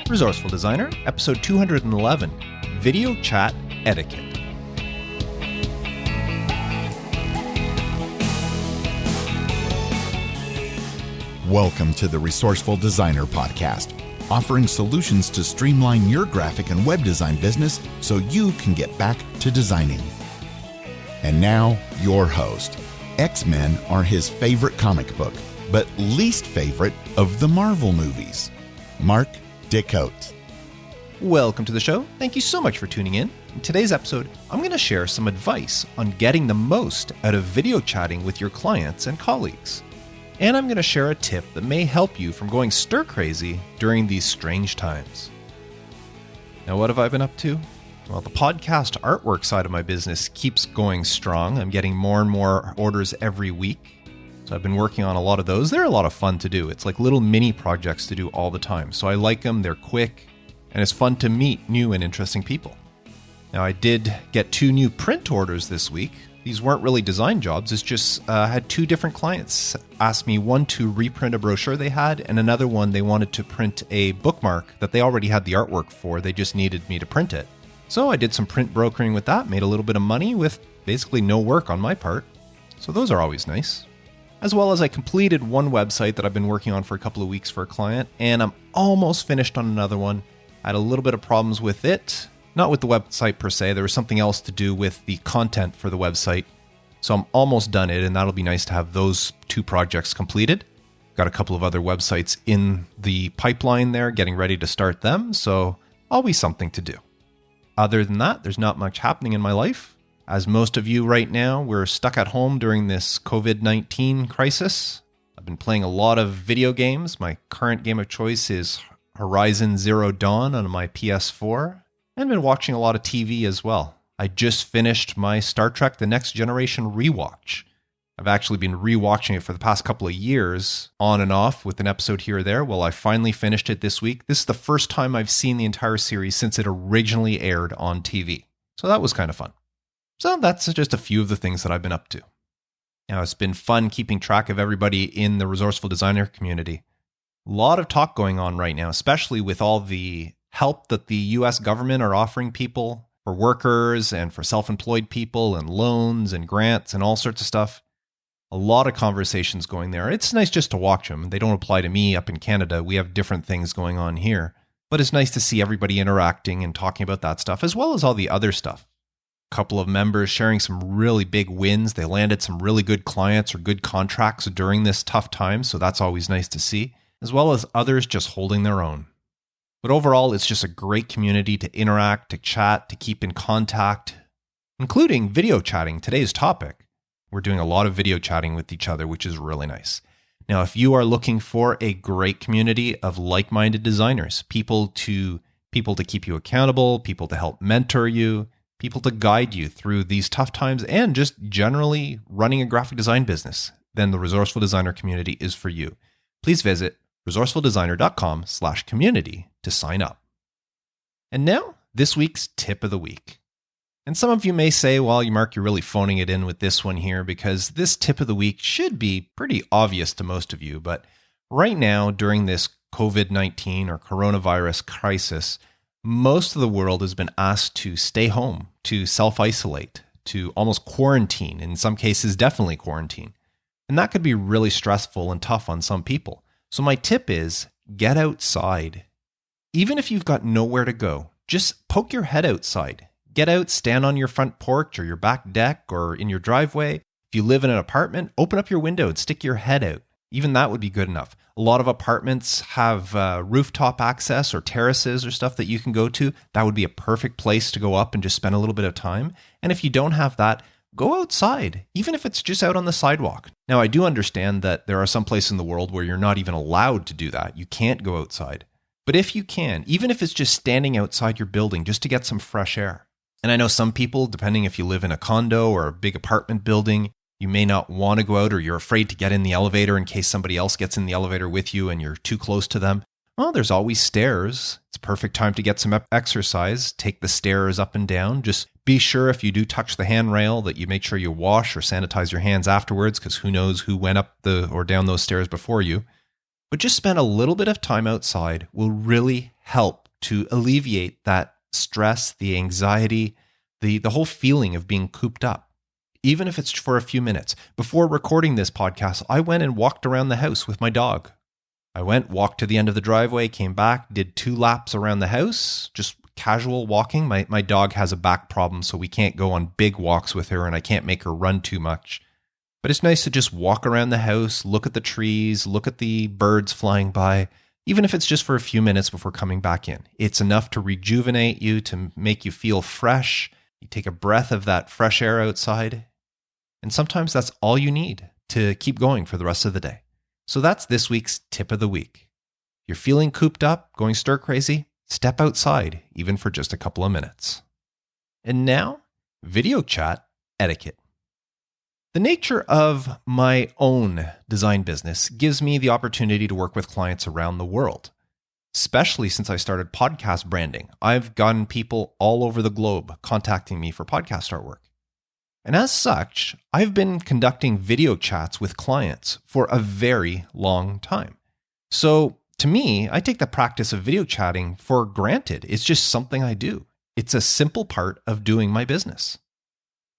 Resourceful Designer, episode 211, Video Chat Etiquette. Welcome to the Resourceful Designer podcast, offering solutions to streamline your graphic and web design business so you can get back to designing. And now, your host. X-Men are his favorite comic book, but least favorite of the Marvel movies, Mark Decote. Welcome to the show. Thank you so much for tuning in. In today's episode, I'm going to share some advice on getting the most out of video chatting with your clients and colleagues. And I'm going to share a tip that may help you from going stir-crazy during these strange times. Now, what have I been up to? Well, the podcast artwork side of my business keeps going strong. I'm getting more and more orders every week. So I've been working on a lot of those. They're a lot of fun to do. It's like little mini projects to do all the time. So I like them. They're quick. And it's fun to meet new and interesting people. Now, I did get 2 new print orders this week. These weren't really design jobs. It's just I had 2 different clients ask me, one to reprint a brochure they had, and another one they wanted to print a bookmark that they already had the artwork for. They just needed me to print it. So I did some print brokering with that, made a little bit of money with basically no work on my part. So those are always nice. As well as I completed one website that I've been working on for a couple of weeks for a client, and I'm almost finished on another one. I had a little bit of problems with it. Not with the website per se, there was something else to do with the content for the website. So I'm almost done it, and that'll be nice to have those 2 projects completed. Got a couple of other websites in the pipeline there, getting ready to start them, so always something to do. Other than that, there's not much happening in my life. As most of you right now, we're stuck at home during this COVID-19 crisis. I've been playing a lot of video games. My current game of choice is Horizon Zero Dawn on my PS4. And been watching a lot of TV as well. I just finished my Star Trek The Next Generation rewatch. I've actually been rewatching it for the past couple of years, on and off, with an episode here or there. Well, I finally finished it this week. This is the first time I've seen the entire series since it originally aired on TV. So that was kind of fun. So that's just a few of the things that I've been up to. Now, it's been fun keeping track of everybody in the Resourceful Designer community. A lot of talk going on right now, especially with all the help that the US government are offering people for workers and for self-employed people and loans and grants and all sorts of stuff. A lot of conversations going there. It's nice just to watch them. They don't apply to me up in Canada. We have different things going on here. But it's nice to see everybody interacting and talking about that stuff as well as all the other stuff. A couple of members sharing some really big wins. They landed some really good clients or good contracts during this tough time. So that's always nice to see, as well as others just holding their own. But overall, it's just a great community to interact, to chat, to keep in contact, including video chatting, today's topic. We're doing a lot of video chatting with each other, which is really nice. Now, if you are looking for a great community of like-minded designers, people to keep you accountable, people to help mentor you, people to guide you through these tough times, and just generally running a graphic design business, then the Resourceful Designer community is for you. Please visit resourcefuldesigner.com/community to sign up. And now, this week's tip of the week. And some of you may say, well, Mark, you're really phoning it in with this one here because this tip of the week should be pretty obvious to most of you. But right now, during this COVID-19 or coronavirus crisis, most of the world has been asked to stay home, to self-isolate, to almost quarantine, in some cases, definitely quarantine. And that could be really stressful and tough on some people. So my tip is get outside. Even if you've got nowhere to go, just poke your head outside. Get out, stand on your front porch or your back deck or in your driveway. If you live in an apartment, open up your window and stick your head out. Even that would be good enough. A lot of apartments have rooftop access or terraces or stuff that you can go to. That would be a perfect place to go up and just spend a little bit of time. And if you don't have that, go outside, even if it's just out on the sidewalk. Now, I do understand that there are some places in the world where you're not even allowed to do that. You can't go outside. But if you can, even if it's just standing outside your building just to get some fresh air. And I know some people, depending if you live in a condo or a big apartment building, you may not want to go out or you're afraid to get in the elevator in case somebody else gets in the elevator with you and you're too close to them. Well, there's always stairs. It's a perfect time to get some exercise. Take the stairs up and down. Just be sure if you do touch the handrail that you make sure you wash or sanitize your hands afterwards, because who knows who went up or down those stairs before you. But just spend a little bit of time outside will really help to alleviate that stress, the anxiety, the whole feeling of being cooped up, even if it's for a few minutes. Before recording this podcast, I went and walked around the house with my dog. I went, walked to the end of the driveway, came back, did 2 laps around the house, just casual walking. My dog has a back problem, so we can't go on big walks with her, and I can't make her run too much. But it's nice to just walk around the house, look at the trees, look at the birds flying by, even if it's just for a few minutes before coming back in. It's enough to rejuvenate you, to make you feel fresh. You take a breath of that fresh air outside, and sometimes that's all you need to keep going for the rest of the day. So that's this week's tip of the week. If you're feeling cooped up, going stir crazy, step outside, even for just a couple of minutes. And now, video chat etiquette. The nature of my own design business gives me the opportunity to work with clients around the world, especially since I started podcast branding. I've gotten people all over the globe contacting me for podcast artwork. And as such, I've been conducting video chats with clients for a very long time. So to me, I take the practice of video chatting for granted. It's just something I do. It's a simple part of doing my business.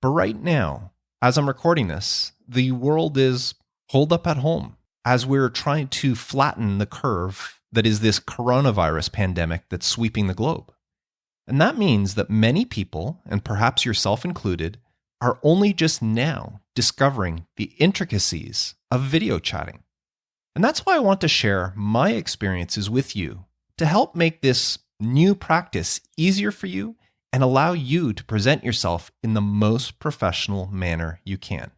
But right now, as I'm recording this, the world is holed up at home as we're trying to flatten the curve that is this coronavirus pandemic that's sweeping the globe. And that means that many people, and perhaps yourself included, are only just now discovering the intricacies of video chatting. And that's why I want to share my experiences with you to help make this new practice easier for you and allow you to present yourself in the most professional manner you can.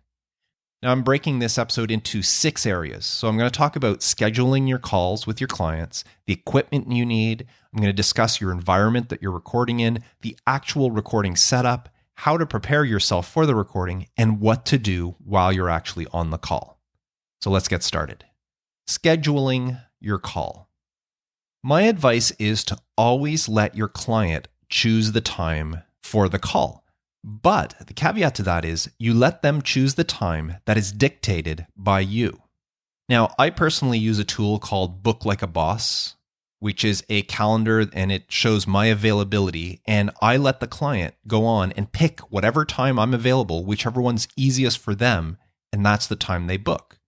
Now, I'm breaking this episode into 6 areas. So I'm going to talk about scheduling your calls with your clients, the equipment you need. I'm going to discuss your environment that you're recording in, the actual recording setup, how to prepare yourself for the recording, and what to do while you're actually on the call. So let's get started. Scheduling your call. My advice is to always let your client choose the time for the call. But the caveat to that is you let them choose the time that is dictated by you. Now, I personally use a tool called Book Like a Boss, which is a calendar and it shows my availability. And I let the client go on and pick whatever time I'm available, whichever one's easiest for them, and that's the time they book.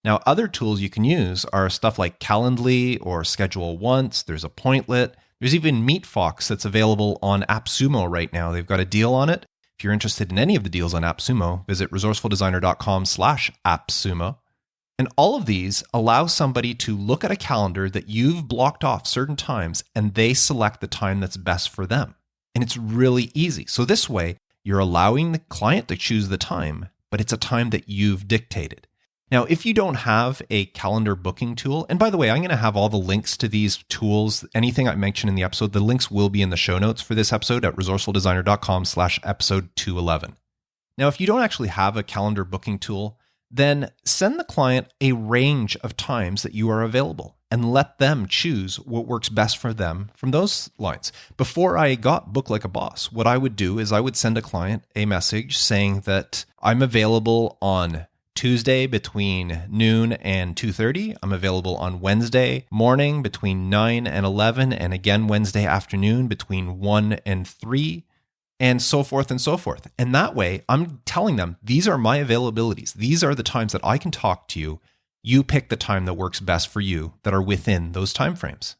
Now, other tools you can use are stuff like Calendly or Schedule Once. There's Appointlet. There's even MeetFox that's available on AppSumo right now. They've got a deal on it. If you're interested in any of the deals on AppSumo, visit resourcefuldesigner.com/AppSumo. And all of these allow somebody to look at a calendar that you've blocked off certain times and they select the time that's best for them. And it's really easy. So this way, you're allowing the client to choose the time, but it's a time that you've dictated. Now, if you don't have a calendar booking tool, and by the way, I'm going to have all the links to these tools, anything I mentioned in the episode, the links will be in the show notes for this episode at resourcefuldesigner.com/episode 211. Now, if you don't actually have a calendar booking tool, then send the client a range of times that you are available and let them choose what works best for them from those lines. Before I got Book Like a Boss, what I would do is I would send a client a message saying that I'm available on Tuesday between noon and 2:30. I'm available on Wednesday morning between 9 and 11, and again Wednesday afternoon between 1 and 3, and so forth and so forth. And that way, I'm telling them, these are my availabilities. These are the times that I can talk to you. You pick the time that works best for you that are within those timeframes.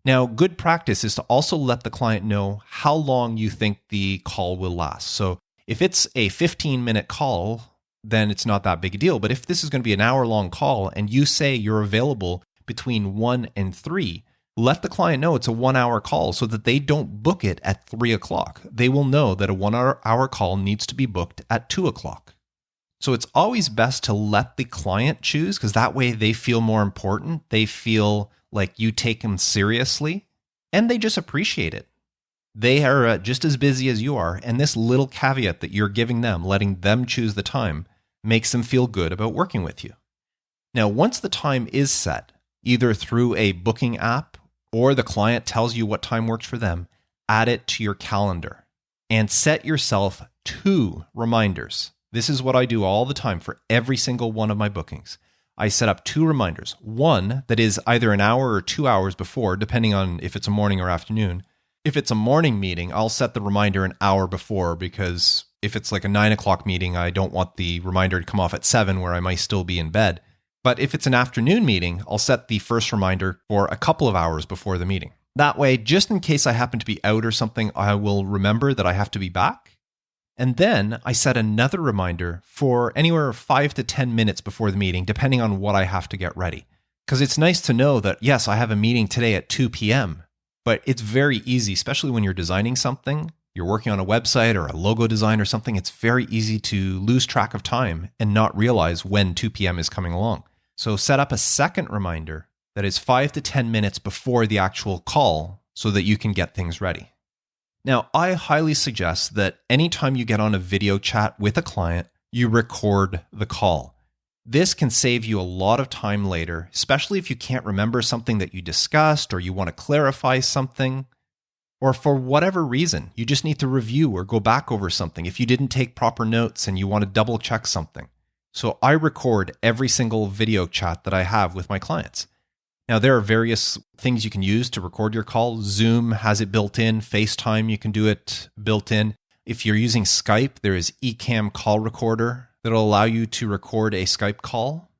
Now, good practice is to also let the client know how long you think the call will last. So if it's a 15-minute call, then it's not that big a deal. But if this is going to be an hour-long call and you say you're available between 1 and 3, let the client know it's a 1-hour call so that they don't book it at 3 o'clock. They will know that a 1-hour call needs to be booked at 2 o'clock. So it's always best to let the client choose, because that way they feel more important. They feel like you take them seriously, and they just appreciate it. They are just as busy as you are, and this little caveat that you're giving them, letting them choose the time, makes them feel good about working with you. Now, once the time is set, either through a booking app or the client tells you what time works for them, add it to your calendar and set yourself 2 reminders. This is what I do all the time for every single one of my bookings. I set up 2 reminders. One that is either an hour or 2 hours before, depending on if it's a morning or afternoon. If it's a morning meeting, I'll set the reminder an hour before, because if it's like a 9 o'clock meeting, I don't want the reminder to come off at 7 where I might still be in bed. But if it's an afternoon meeting, I'll set the first reminder for a couple of hours before the meeting. That way, just in case I happen to be out or something, I will remember that I have to be back. And then I set another reminder for anywhere 5 to 10 minutes before the meeting, depending on what I have to get ready. Because it's nice to know that, yes, I have a meeting today at 2 p.m., but it's very easy, especially when you're designing something, you're working on a website or a logo design or something, it's very easy to lose track of time and not realize when 2 p.m. is coming along. So set up a second reminder that is 5 to 10 minutes before the actual call so that you can get things ready. Now, I highly suggest that anytime you get on a video chat with a client, you record the call. This can save you a lot of time later, especially if you can't remember something that you discussed or you want to clarify something, or for whatever reason, you just need to review or go back over something if you didn't take proper notes and you want to double check something. So I record every single video chat that I have with my clients. Now, there are various things you can use to record your call. Zoom has it built in. FaceTime, you can do it built in. If you're using Skype, there is Ecamm Call Recorder that'll allow you to record a Skype call.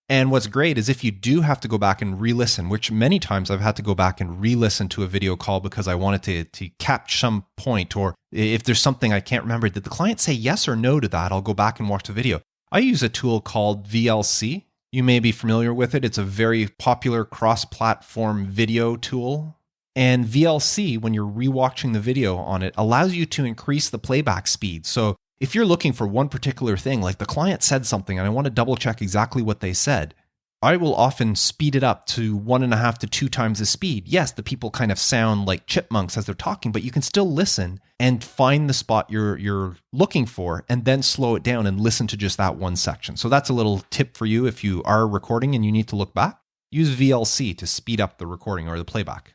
And what's great is if you do have to go back and re-listen, which many times I've had to go back and re-listen to a video call because I wanted to catch some point, or if there's something I can't remember, did the client say yes or no to that? I'll go back and watch the video. I use a tool called VLC. You may be familiar with it. It's a very popular cross-platform video tool. And VLC, when you're rewatching the video on it, allows you to increase the playback speed. So if you're looking for one particular thing, like the client said something and I want to double check exactly what they said, I will often speed it up to 1.5 to 2 times the speed. Yes, the people kind of sound like chipmunks as they're talking, but you can still listen and find the spot you're looking for and then slow it down and listen to just that one section. So that's a little tip for you if you are recording and you need to look back. Use VLC to speed up the recording or the playback.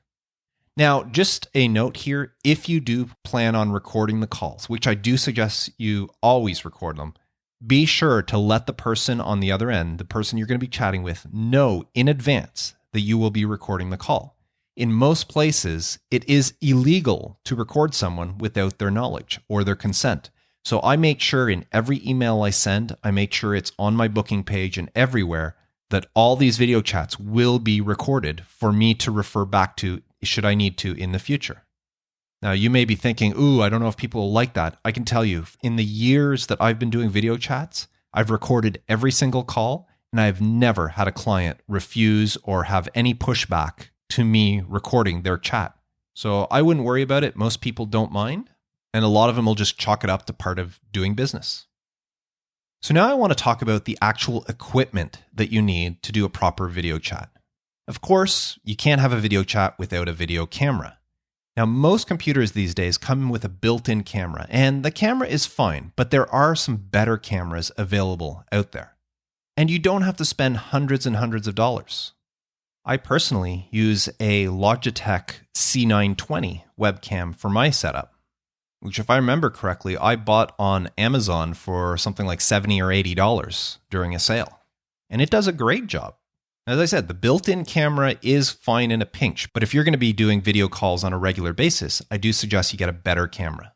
Now, just a note here, if you do plan on recording the calls, which I do suggest you always record them, be sure to let the person on the other end, the person you're going to be chatting with, know in advance that you will be recording the call. In most places, it is illegal to record someone without their knowledge or their consent. So I make sure in every email I send, I make sure it's on my booking page and everywhere that all these video chats will be recorded for me to refer back to should I need to in the future. Now, you may be thinking, ooh, I don't know if people will like that. I can tell you, in the years that I've been doing video chats, I've recorded every single call, and I've never had a client refuse or have any pushback to me recording their chat. So I wouldn't worry about it. Most people don't mind, and a lot of them will just chalk it up to part of doing business. So now I want to talk about the actual equipment that you need to do a proper video chat. Of course, you can't have a video chat without a video camera. Now, most computers these days come with a built-in camera, and the camera is fine, but there are some better cameras available out there. And you don't have to spend hundreds and hundreds of dollars. I personally use a Logitech C920 webcam for my setup, which, if I remember correctly, I bought on Amazon for something like $70 or $80 during a sale. And it does a great job. As I said, the built-in camera is fine in a pinch, but if you're going to be doing video calls on a regular basis, I do suggest you get a better camera.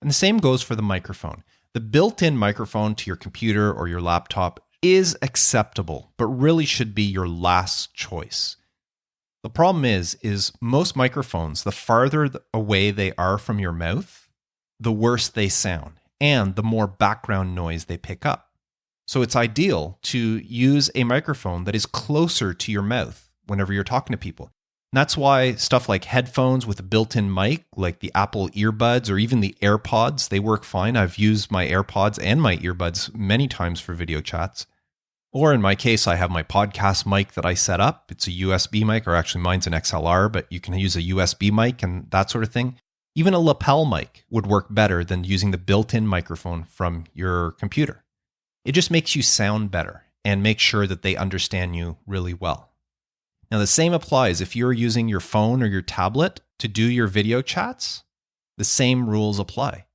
And the same goes for the microphone. The built-in microphone to your computer or your laptop is acceptable, but really should be your last choice. The problem is most microphones, the farther away they are from your mouth, the worse they sound, and the more background noise they pick up. So it's ideal to use a microphone that is closer to your mouth whenever you're talking to people. And that's why stuff like headphones with a built-in mic, like the Apple earbuds or even the AirPods, they work fine. I've used my AirPods and my earbuds many times for video chats. Or in my case, I have my podcast mic that I set up. It's a USB mic, or actually mine's an XLR, but you can use a USB mic and that sort of thing. Even a lapel mic would work better than using the built-in microphone from your computer. It just makes you sound better and make sure that they understand you really well. Now, the same applies if you're using your phone or your tablet to do your video chats. The same rules apply.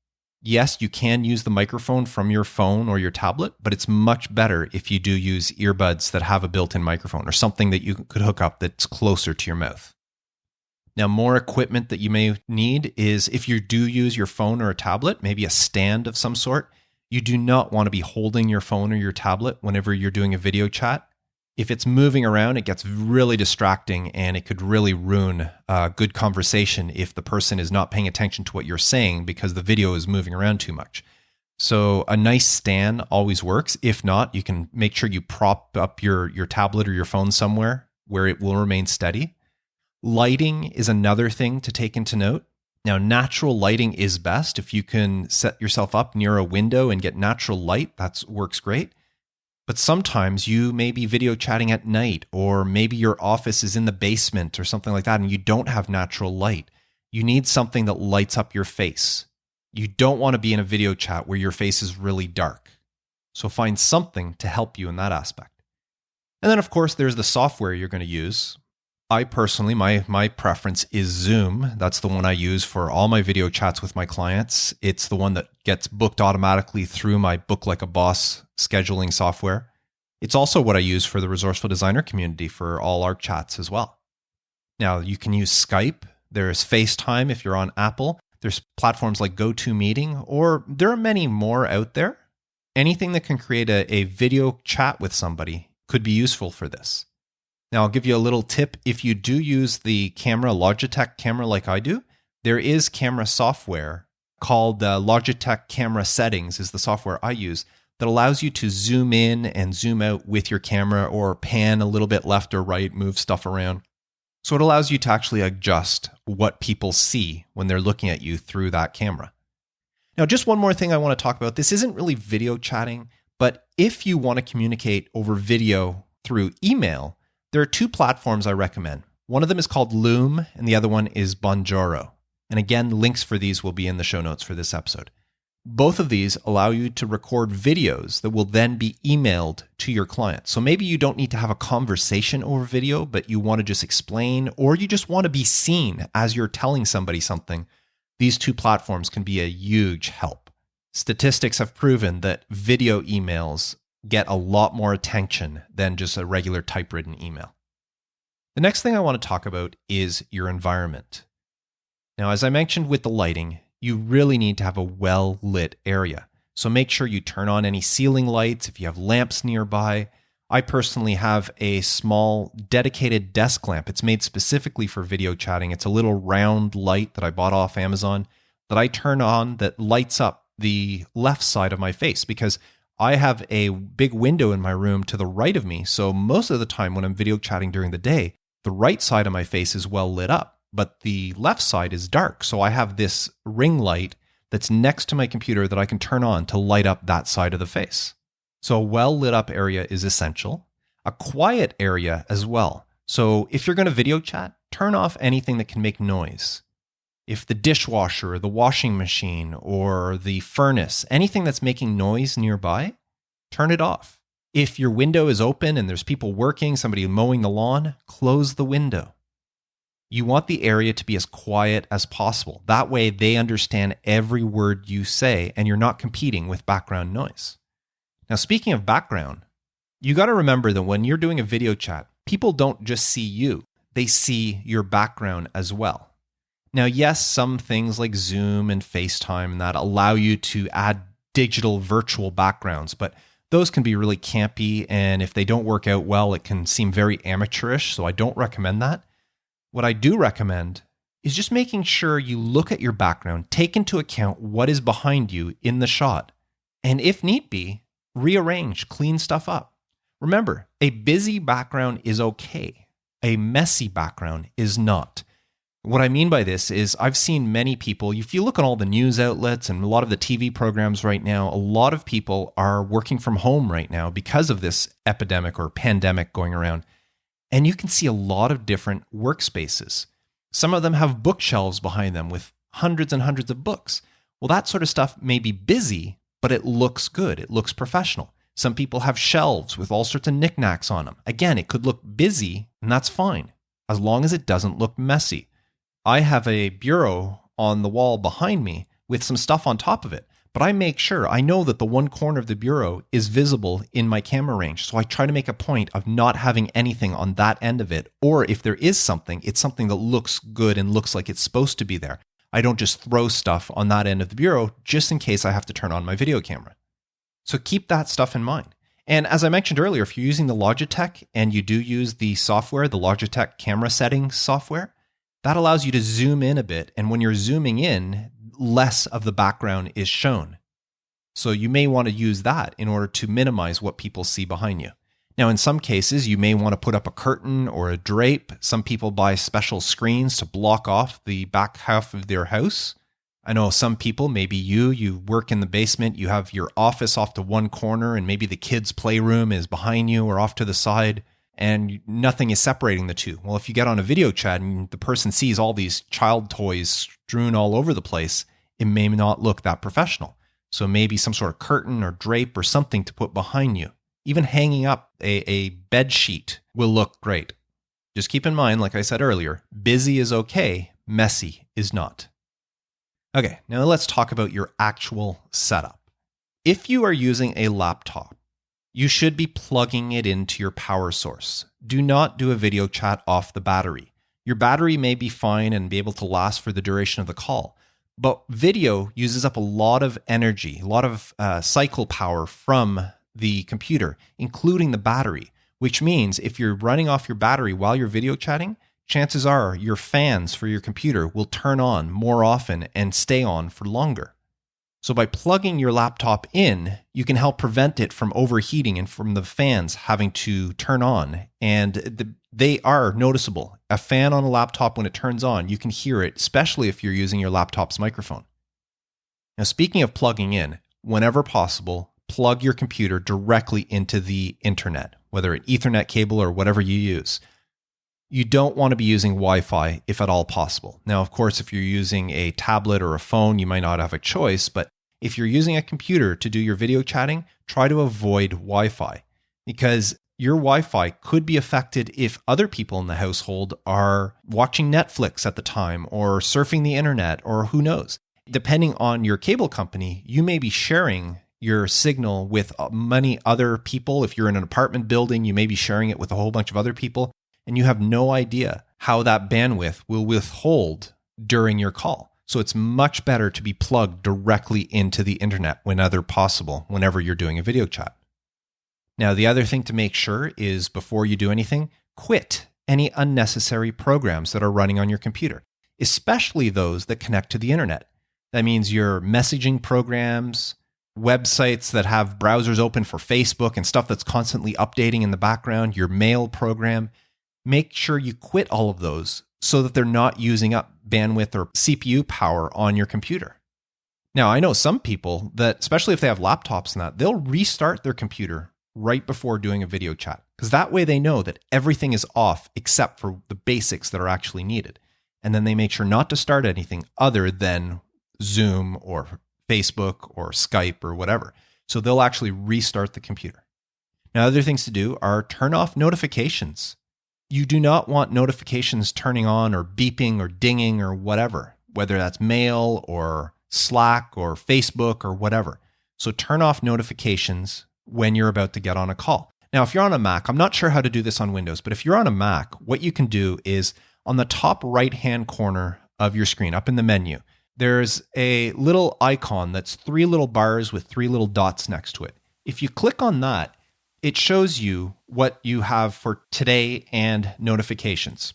Yes, you can use the microphone from your phone or your tablet, but it's much better if you do use earbuds that have a built-in microphone or something that you could hook up that's closer to your mouth. Now, more equipment that you may need is if you do use your phone or a tablet, maybe a stand of some sort, you do not want to be holding your phone or your tablet whenever you're doing a video chat. If it's moving around, it gets really distracting and it could really ruin a good conversation if the person is not paying attention to what you're saying because the video is moving around too much. So a nice stand always works. If not, you can make sure you prop up your tablet or your phone somewhere where it will remain steady. Lighting is another thing to take into note. Now, natural lighting is best. If you can set yourself up near a window and get natural light, that works great. But sometimes you may be video chatting at night, or maybe your office is in the basement or something like that, and you don't have natural light. You need something that lights up your face. You don't want to be in a video chat where your face is really dark. So find something to help you in that aspect. And then, of course, there's the software you're going to use. I personally, my preference is Zoom. That's the one I use for all my video chats with my clients. It's the one that gets booked automatically through my Book Like a Boss scheduling software. It's also what I use for the Resourceful Designer community for all our chats as well. Now, you can use Skype. There's FaceTime if you're on Apple. There's platforms like GoToMeeting, or there are many more out there. Anything that can create a video chat with somebody could be useful for this. Now, I'll give you a little tip. If you do use the camera, Logitech camera like I do, there is camera software called Logitech Camera Settings is the software I use that allows you to zoom in and zoom out with your camera or pan a little bit left or right, move stuff around. So it allows you to actually adjust what people see when they're looking at you through that camera. Now, just one more thing I want to talk about. This isn't really video chatting, but if you want to communicate over video through email, there are two platforms I recommend. One of them is called Loom, and the other one is Bonjoro. And again, links for these will be in the show notes for this episode. Both of these allow you to record videos that will then be emailed to your client. So maybe you don't need to have a conversation over video, but you want to just explain, or you just want to be seen as you're telling somebody something. These two platforms can be a huge help. Statistics have proven that video emails get a lot more attention than just a regular typewritten email. The next thing I want to talk about is your environment. Now, as I mentioned with the lighting, you really need to have a well-lit area. So make sure you turn on any ceiling lights if you have lamps nearby. I personally have a small dedicated desk lamp. It's made specifically for video chatting. It's a little round light that I bought off Amazon that I turn on that lights up the left side of my face because I have a big window in my room to the right of me, so most of the time when I'm video chatting during the day, the right side of my face is well lit up, but the left side is dark. So I have this ring light that's next to my computer that I can turn on to light up that side of the face. So a well lit up area is essential. A quiet area as well. So if you're going to video chat, turn off anything that can make noise. If the dishwasher or the washing machine or the furnace, anything that's making noise nearby, turn it off. If your window is open and there's people working, somebody mowing the lawn, close the window. You want the area to be as quiet as possible. That way they understand every word you say and you're not competing with background noise. Now, speaking of background, you got to remember that when you're doing a video chat, people don't just see you, they see your background as well. Now, yes, some things like Zoom and FaceTime and that allow you to add digital virtual backgrounds, but those can be really campy, and if they don't work out well, it can seem very amateurish, so I don't recommend that. What I do recommend is just making sure you look at your background, take into account what is behind you in the shot, and if need be, rearrange, clean stuff up. Remember, a busy background is okay. A messy background is not. What I mean by this is I've seen many people, if you look at all the news outlets and a lot of the TV programs right now, a lot of people are working from home right now because of this epidemic or pandemic going around. And you can see a lot of different workspaces. Some of them have bookshelves behind them with hundreds and hundreds of books. Well, that sort of stuff may be busy, but it looks good. It looks professional. Some people have shelves with all sorts of knickknacks on them. Again, it could look busy, and that's fine, as long as it doesn't look messy. I have a bureau on the wall behind me with some stuff on top of it. but I make sure I know that the one corner of the bureau is visible in my camera range. So I try to make a point of not having anything on that end of it. Or if there is something, it's something that looks good and looks like it's supposed to be there. I don't just throw stuff on that end of the bureau just in case I have to turn on my video camera. So keep that stuff in mind. And as I mentioned earlier, if you're using the Logitech and you do use the software, the Logitech camera settings software, that allows you to zoom in a bit. And when you're zooming in, less of the background is shown. So you may want to use that in order to minimize what people see behind you. Now, in some cases, you may want to put up a curtain or a drape. Some people buy special screens to block off the back half of their house. I know some people, maybe you work in the basement, you have your office off to one corner and maybe the kids' playroom is behind you or off to the side and nothing is separating the two. Well, if you get on a video chat and the person sees all these child toys strewn all over the place, it may not look that professional. So maybe some sort of curtain or drape or something to put behind you. Even hanging up a bed sheet will look great. Just keep in mind, like I said earlier, busy is okay, messy is not. Okay, now let's talk about your actual setup. If you are using a laptop, you should be plugging it into your power source. Do not do a video chat off the battery. Your battery may be fine and be able to last for the duration of the call, but video uses up a lot of energy, a lot of cycle power from the computer, including the battery, which means if you're running off your battery while you're video chatting, chances are your fans for your computer will turn on more often and stay on for longer. So by plugging your laptop in, you can help prevent it from overheating and from the fans having to turn on. And they are noticeable. A fan on a laptop, when it turns on, you can hear it, especially if you're using your laptop's microphone. Now, speaking of plugging in, whenever possible, plug your computer directly into the internet, whether an Ethernet cable or whatever you use. You don't want to be using Wi-Fi if at all possible. Now, of course, if you're using a tablet or a phone, you might not have a choice, but if you're using a computer to do your video chatting, try to avoid Wi-Fi because your Wi-Fi could be affected if other people in the household are watching Netflix at the time or surfing the internet or who knows. Depending on your cable company, you may be sharing your signal with many other people. If you're in an apartment building, you may be sharing it with a whole bunch of other people. And you have no idea how that bandwidth will withhold during your call. So it's much better to be plugged directly into the internet whenever possible, whenever you're doing a video chat. Now, the other thing to make sure is before you do anything, quit any unnecessary programs that are running on your computer, especially those that connect to the internet. That means your messaging programs, websites that have browsers open for Facebook and stuff that's constantly updating in the background, your mail program. Make sure you quit all of those so that they're not using up bandwidth or CPU power on your computer. Now, I know some people that, especially if they have laptops and that, they'll restart their computer right before doing a video chat because that way they know that everything is off except for the basics that are actually needed. And then they make sure not to start anything other than Zoom or Facebook or Skype or whatever. So they'll actually restart the computer. Now, other things to do are turn off notifications. You do not want notifications turning on or beeping or dinging or whatever, whether that's mail or Slack or Facebook or whatever. So turn off notifications when you're about to get on a call. Now, if you're on a Mac, I'm not sure how to do this on Windows, but if you're on a Mac, what you can do is on the top right-hand corner of your screen, up in the menu, there's a little icon that's 3 little bars with 3 little dots next to it. If you click on that, it shows you what you have for today and notifications.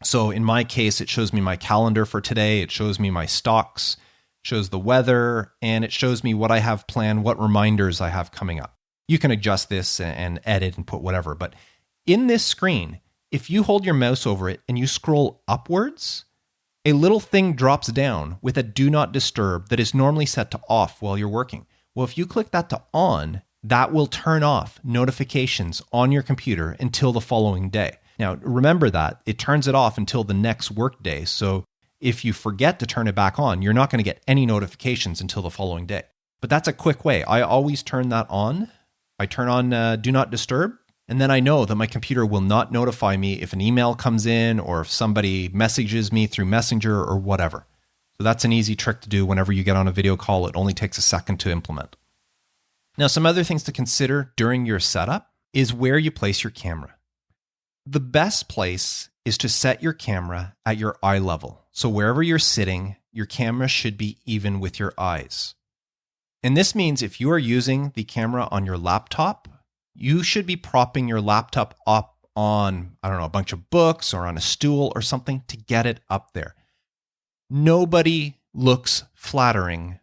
So in my case, it shows me my calendar for today. It shows me my stocks, shows the weather, and it shows me what I have planned, what reminders I have coming up. You can adjust this and edit and put whatever. But in this screen, if you hold your mouse over it and you scroll upwards, a little thing drops down with a do not disturb that is normally set to off while you're working. Well, if you click that to on, that will turn off notifications on your computer until the following day. Now, remember that it turns it off until the next work day. So if you forget to turn it back on, you're not going to get any notifications until the following day. But that's a quick way. I always turn that on. I turn on do not disturb, and then I know that my computer will not notify me if an email comes in or if somebody messages me through Messenger or whatever. So that's an easy trick to do whenever you get on a video call. It only takes a second to implement. Now, some other things to consider during your setup is where you place your camera. The best place is to set your camera at your eye level. So wherever you're sitting, your camera should be even with your eyes. And this means if you are using the camera on your laptop, you should be propping your laptop up on, a bunch of books or on a stool or something to get it up there. Nobody looks flattering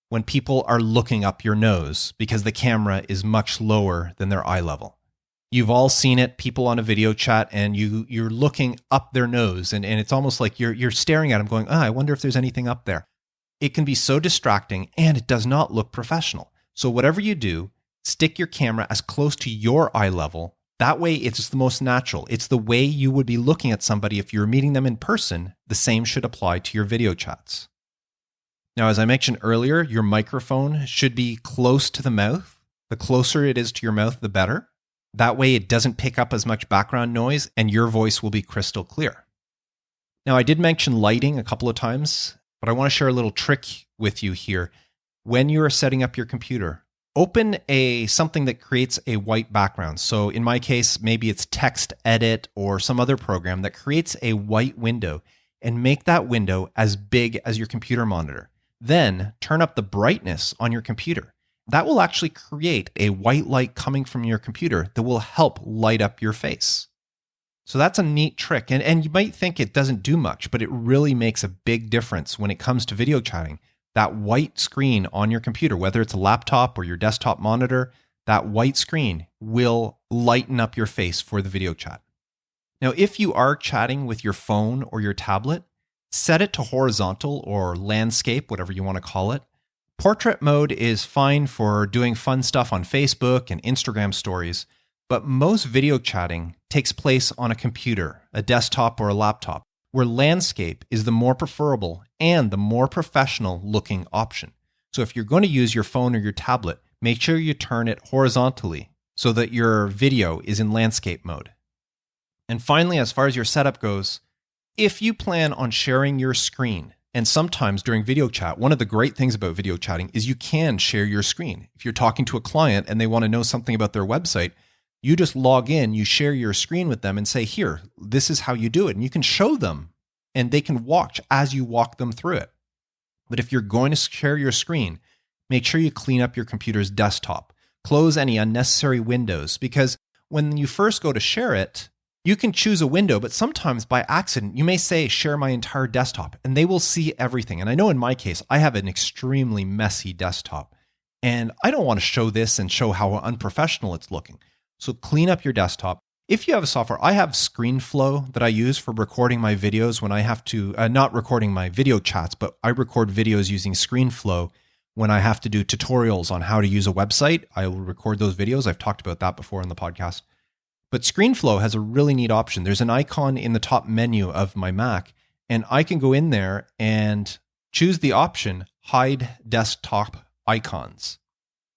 when people are looking up your nose because the camera is much lower than their eye level. You've all seen it, people on a video chat, and you're looking up their nose, and it's almost like you're staring at them going, I wonder if there's anything up there. It can be so distracting, and it does not look professional. So whatever you do, stick your camera as close to your eye level. That way, it's the most natural. It's the way you would be looking at somebody if you're meeting them in person. The same should apply to your video chats. Now, as I mentioned earlier, your microphone should be close to the mouth. The closer it is to your mouth, the better. That way it doesn't pick up as much background noise and your voice will be crystal clear. Now, I did mention lighting a couple of times, but I want to share a little trick with you here. When you are setting up your computer, open something that creates a white background. So in my case, maybe it's Text Edit or some other program that creates a white window, and make that window as big as your computer monitor. Then turn up the brightness on your computer. That will actually create a white light coming from your computer that will help light up your face. So that's a neat trick. And you might think it doesn't do much, but it really makes a big difference when it comes to video chatting. That white screen on your computer, whether it's a laptop or your desktop monitor, that white screen will lighten up your face for the video chat. Now, if you are chatting with your phone or your tablet, set it to horizontal or landscape, whatever you want to call it. Portrait mode is fine for doing fun stuff on Facebook and Instagram stories, but most video chatting takes place on a computer, a desktop, or a laptop, where landscape is the more preferable and the more professional looking option. So if you're going to use your phone or your tablet, make sure you turn it horizontally so that your video is in landscape mode. And finally, as far as your setup goes, if you plan on sharing your screen, and sometimes during video chat, one of the great things about video chatting is you can share your screen. If you're talking to a client and they want to know something about their website, you just log in, you share your screen with them and say, here, this is how you do it. And you can show them and they can watch as you walk them through it. But if you're going to share your screen, make sure you clean up your computer's desktop. Close any unnecessary windows, because when you first go to share it, you can choose a window, but sometimes by accident, you may say, share my entire desktop, and they will see everything. And I know in my case, I have an extremely messy desktop, and I don't want to show this and show how unprofessional it's looking. So clean up your desktop. If you have a software, I have ScreenFlow that I use for recording my videos when I have to, not recording my video chats, but I record videos using ScreenFlow when I have to do tutorials on how to use a website. I will record those videos. I've talked about that before in the podcast. But ScreenFlow has a really neat option. There's an icon in the top menu of my Mac, and I can go in there and choose the option, hide desktop icons.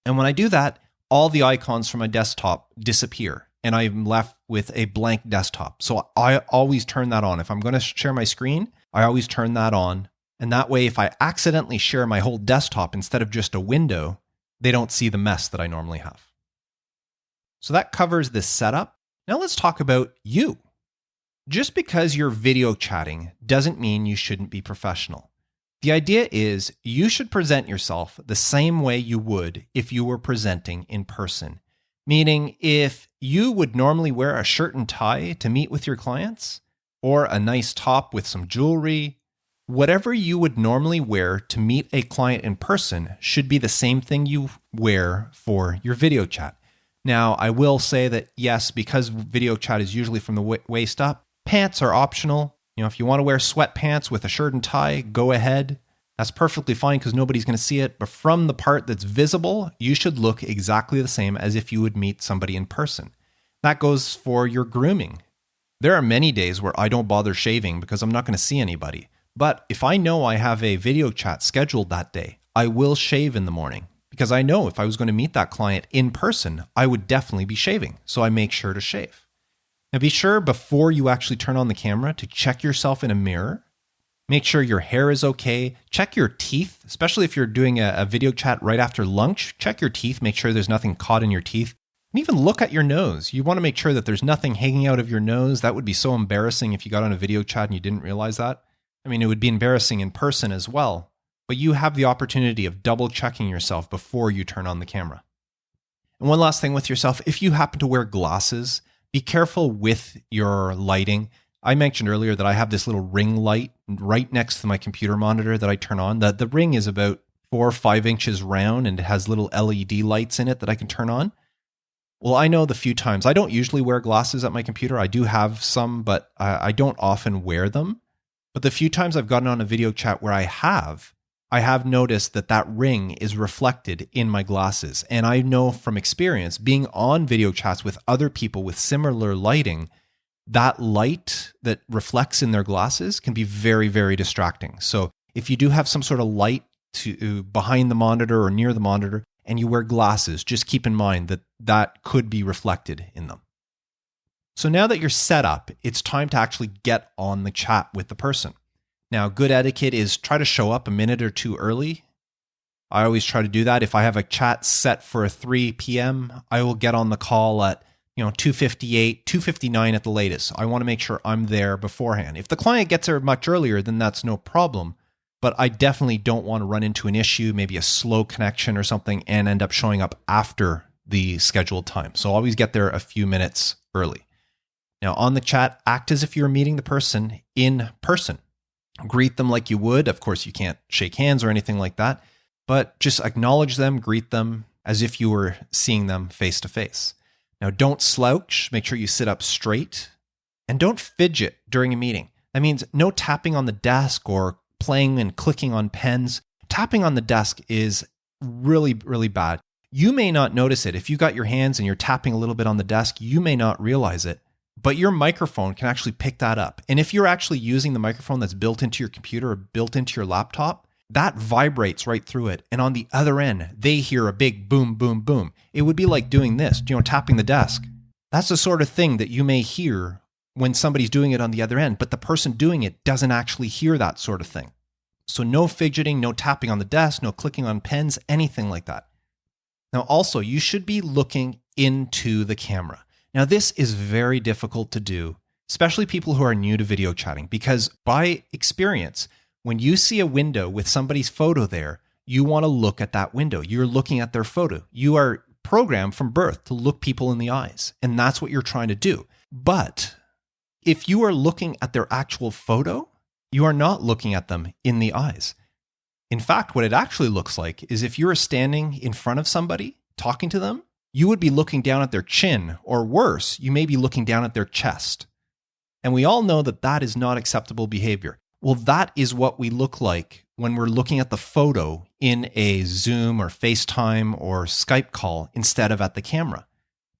And when I do that, all the icons from my desktop disappear, and I'm left with a blank desktop. So I always turn that on. If I'm going to share my screen, I always turn that on. And that way, if I accidentally share my whole desktop instead of just a window, they don't see the mess that I normally have. So that covers this setup. Now let's talk about you. Just because you're video chatting doesn't mean you shouldn't be professional. The idea is you should present yourself the same way you would if you were presenting in person. Meaning, if you would normally wear a shirt and tie to meet with your clients, or a nice top with some jewelry, whatever you would normally wear to meet a client in person should be the same thing you wear for your video chat. Now, I will say that, yes, because video chat is usually from the waist up, pants are optional. If you want to wear sweatpants with a shirt and tie, go ahead. That's perfectly fine because nobody's going to see it. But from the part that's visible, you should look exactly the same as if you would meet somebody in person. That goes for your grooming. There are many days where I don't bother shaving because I'm not going to see anybody. But if I know I have a video chat scheduled that day, I will shave in the morning. Because I know if I was going to meet that client in person, I would definitely be shaving. So I make sure to shave. Now be sure before you actually turn on the camera to check yourself in a mirror Make sure your hair is okay. Check your teeth, especially if you're doing a video chat right after lunch. Check your teeth, make sure there's nothing caught in your teeth. And even look at your nose. You want to make sure that there's nothing hanging out of your nose. That would be so embarrassing if you got on a video chat and you didn't realize that. I mean, it would be embarrassing in person as well, but you have the opportunity of double checking yourself before you turn on the camera. And one last thing with yourself, if you happen to wear glasses, be careful with your lighting. I mentioned earlier that I have this little ring light right next to my computer monitor that I turn on. The ring is about 4 or 5 inches round and it has little LED lights in it that I can turn on. Well, I know the few times, I don't usually wear glasses at my computer. I do have some, but I don't often wear them. But the few times I've gotten on a video chat where I have noticed that ring is reflected in my glasses. And I know from experience, being on video chats with other people with similar lighting, that light that reflects in their glasses can be very, very distracting. So if you do have some sort of light behind the monitor or near the monitor and you wear glasses, just keep in mind that could be reflected in them. So now that you're set up, it's time to actually get on the chat with the person. Now, good etiquette is try to show up a minute or two early. I always try to do that. If I have a chat set for 3 p.m., I will get on the call at 2:58, 2:59 at the latest. I want to make sure I'm there beforehand. If the client gets there much earlier, then that's no problem. But I definitely don't want to run into an issue, maybe a slow connection or something, and end up showing up after the scheduled time. So always get there a few minutes early. Now, on the chat, act as if you're meeting the person in person. Greet them like you would. Of course, you can't shake hands or anything like that, but just acknowledge them, greet them as if you were seeing them face to face. Now, don't slouch. Make sure you sit up straight and don't fidget during a meeting. That means no tapping on the desk or playing and clicking on pens. Tapping on the desk is really, really bad. You may not notice it. If you got your hands and you're tapping a little bit on the desk, you may not realize it, but your microphone can actually pick that up. And if you're actually using the microphone that's built into your computer or built into your laptop, that vibrates right through it. And on the other end, they hear a big boom, boom, boom. It would be like doing this, tapping the desk. That's the sort of thing that you may hear when somebody's doing it on the other end, but the person doing it doesn't actually hear that sort of thing. So no fidgeting, no tapping on the desk, no clicking on pens, anything like that. Now, also, you should be looking into the camera. Now, this is very difficult to do, especially people who are new to video chatting, because by experience, when you see a window with somebody's photo there, you want to look at that window. You're looking at their photo. You are programmed from birth to look people in the eyes, and that's what you're trying to do. But if you are looking at their actual photo, you are not looking at them in the eyes. In fact, what it actually looks like is if you are standing in front of somebody, talking to them, you would be looking down at their chin, or worse, you may be looking down at their chest. And we all know that that is not acceptable behavior. Well, that is what we look like when we're looking at the photo in a Zoom or FaceTime or Skype call instead of at the camera.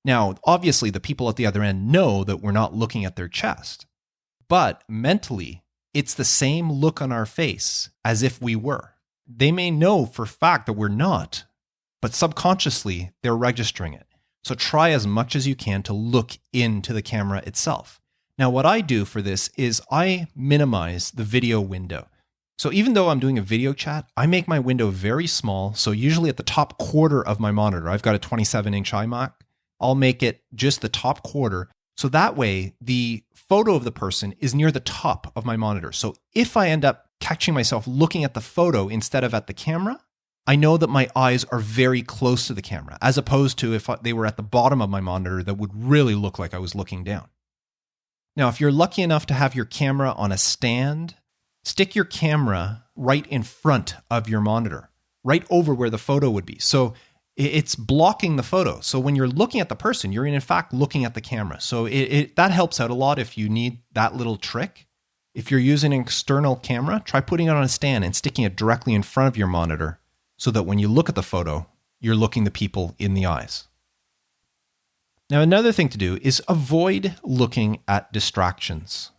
Now, obviously, the people at the other end know that we're not looking at their chest, but mentally, it's the same look on our face as if we were. They may know for a fact that we're not, but subconsciously, they're registering it. So try as much as you can to look into the camera itself. Now, what I do for this is I minimize the video window. So even though I'm doing a video chat, I make my window very small. So usually at the top quarter of my monitor, I've got a 27-inch iMac. I'll make it just the top quarter. So that way, the photo of the person is near the top of my monitor. So if I end up catching myself looking at the photo instead of at the camera, I know that my eyes are very close to the camera, as opposed to if they were at the bottom of my monitor, that would really look like I was looking down. Now, if you're lucky enough to have your camera on a stand, stick your camera right in front of your monitor, right over where the photo would be. So it's blocking the photo. So when you're looking at the person, you're in fact looking at the camera. So that helps out a lot if you need that little trick. If you're using an external camera, try putting it on a stand and sticking it directly in front of your monitor so that when you look at the photo, you're looking the people in the eyes. Now, another thing to do is avoid looking at distractions.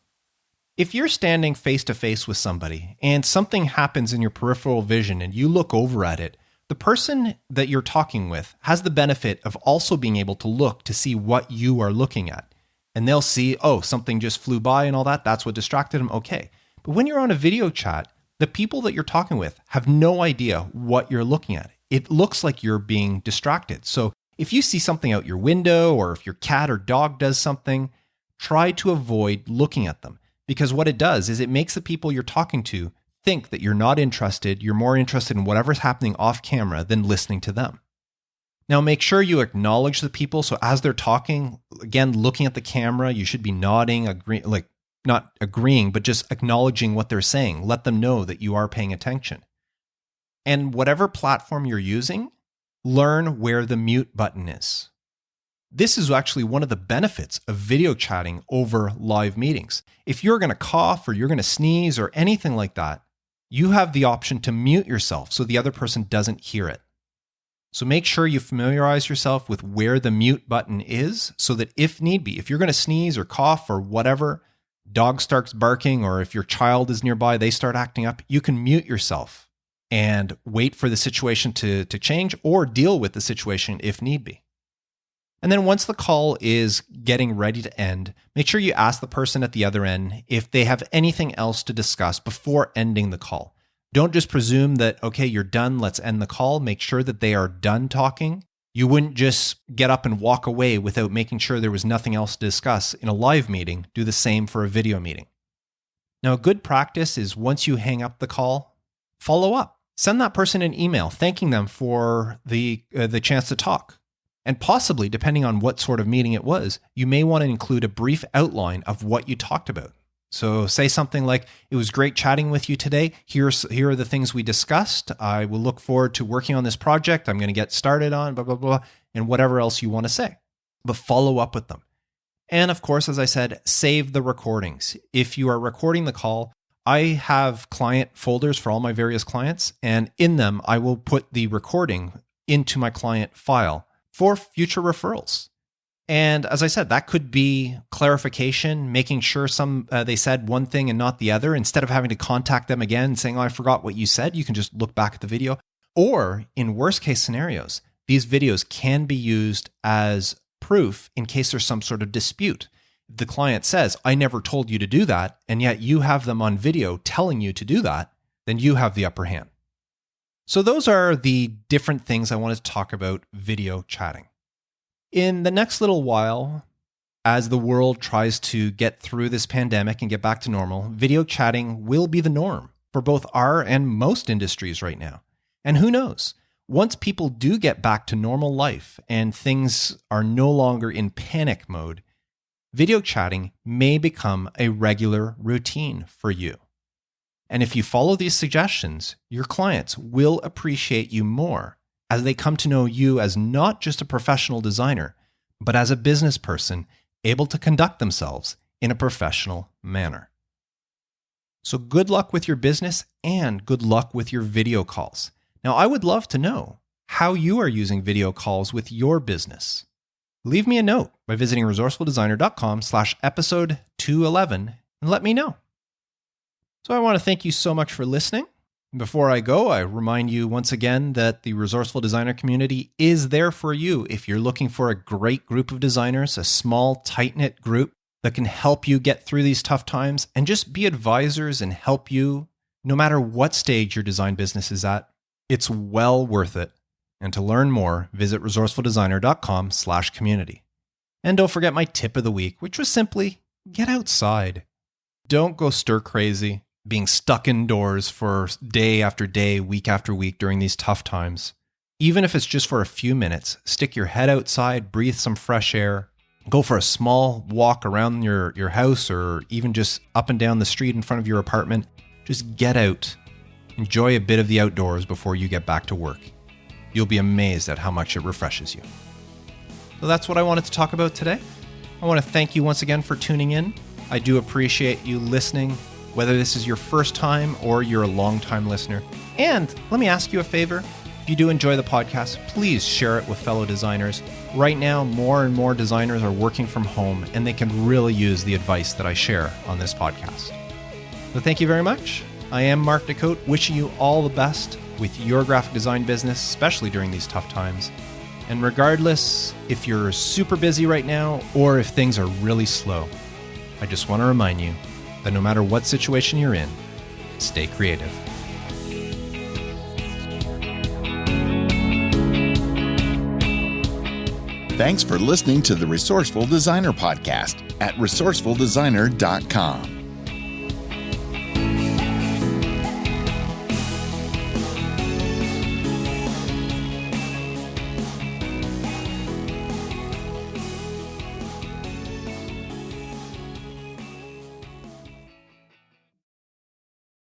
If you're standing face to face with somebody and something happens in your peripheral vision and you look over at it, the person that you're talking with has the benefit of also being able to look to see what you are looking at. And they'll see, oh, something just flew by and all that. That's what distracted them. Okay. But when you're on a video chat, the people that you're talking with have no idea what you're looking at. It looks like you're being distracted. So if you see something out your window, or if your cat or dog does something, try to avoid looking at them, because what it does is it makes the people you're talking to think that you're not interested. You're more interested in whatever's happening off camera than listening to them. Now, make sure you acknowledge the people. So as they're talking, again, looking at the camera, you should be nodding, not agreeing, but just acknowledging what they're saying. Let them know that you are paying attention. And whatever platform you're using, learn where the mute button is. This is actually one of the benefits of video chatting over live meetings. If you're going to cough or you're going to sneeze or anything like that, you have the option to mute yourself so the other person doesn't hear it. So make sure you familiarize yourself with where the mute button is, so that if need be, if you're going to sneeze or cough or whatever, dog starts barking, or if your child is nearby, they start acting up, you can mute yourself and wait for the situation to change, or deal with the situation if need be. And then once the call is getting ready to end, make sure you ask the person at the other end if they have anything else to discuss before ending the call. Don't just presume that, okay, you're done, let's end the call. Make sure that they are done talking. You wouldn't just get up and walk away without making sure there was nothing else to discuss in a live meeting. Do the same for a video meeting. Now, a good practice is once you hang up the call, follow up. Send that person an email thanking them for the chance to talk. And possibly, depending on what sort of meeting it was, you may want to include a brief outline of what you talked about. So say something like, it was great chatting with you today. Here are the things we discussed. I will look forward to working on this project. I'm going to get started on blah, blah, blah, and whatever else you want to say. But follow up with them. And of course, as I said, save the recordings. If you are recording the call, I have client folders for all my various clients, and in them, I will put the recording into my client file for future referrals. And as I said, that could be clarification, making sure they said one thing and not the other. Instead of having to contact them again and saying, oh, I forgot what you said, you can just look back at the video. Or in worst case scenarios, these videos can be used as proof in case there's some sort of dispute. The client says, I never told you to do that, and yet you have them on video telling you to do that, then you have the upper hand. So those are the different things I wanted to talk about video chatting. In the next little while, as the world tries to get through this pandemic and get back to normal, video chatting will be the norm for both our and most industries right now. And who knows? Once people do get back to normal life and things are no longer in panic mode, video chatting may become a regular routine for you. And if you follow these suggestions, your clients will appreciate you more as they come to know you as not just a professional designer, but as a business person able to conduct themselves in a professional manner. So good luck with your business and good luck with your video calls. Now, I would love to know how you are using video calls with your business. Leave me a note by visiting resourcefuldesigner.com/episode 211 and let me know. So I want to thank you so much for listening. Before I go, I remind you once again that the Resourceful Designer community is there for you if you're looking for a great group of designers, a small, tight-knit group that can help you get through these tough times and just be advisors and help you no matter what stage your design business is at. It's well worth it. And to learn more, visit resourcefuldesigner.com/community. And don't forget my tip of the week, which was simply get outside. Don't go stir crazy, being stuck indoors for day after day, week after week during these tough times. Even if it's just for a few minutes, stick your head outside, breathe some fresh air, go for a small walk around your house or even just up and down the street in front of your apartment. Just get out. Enjoy a bit of the outdoors before you get back to work. You'll be amazed at how much it refreshes you. So that's what I wanted to talk about today. I want to thank you once again for tuning in. I do appreciate you listening, whether this is your first time or you're a long-time listener. And let me ask you a favor. If you do enjoy the podcast, please share it with fellow designers. Right now, more and more designers are working from home, and they can really use the advice that I share on this podcast. So thank you very much. I am Mark Decote, wishing you all the best with your graphic design business, especially during these tough times. And regardless if you're super busy right now or if things are really slow, I just want to remind you that no matter what situation you're in, stay creative. Thanks for listening to the Resourceful Designer Podcast at resourcefuldesigner.com.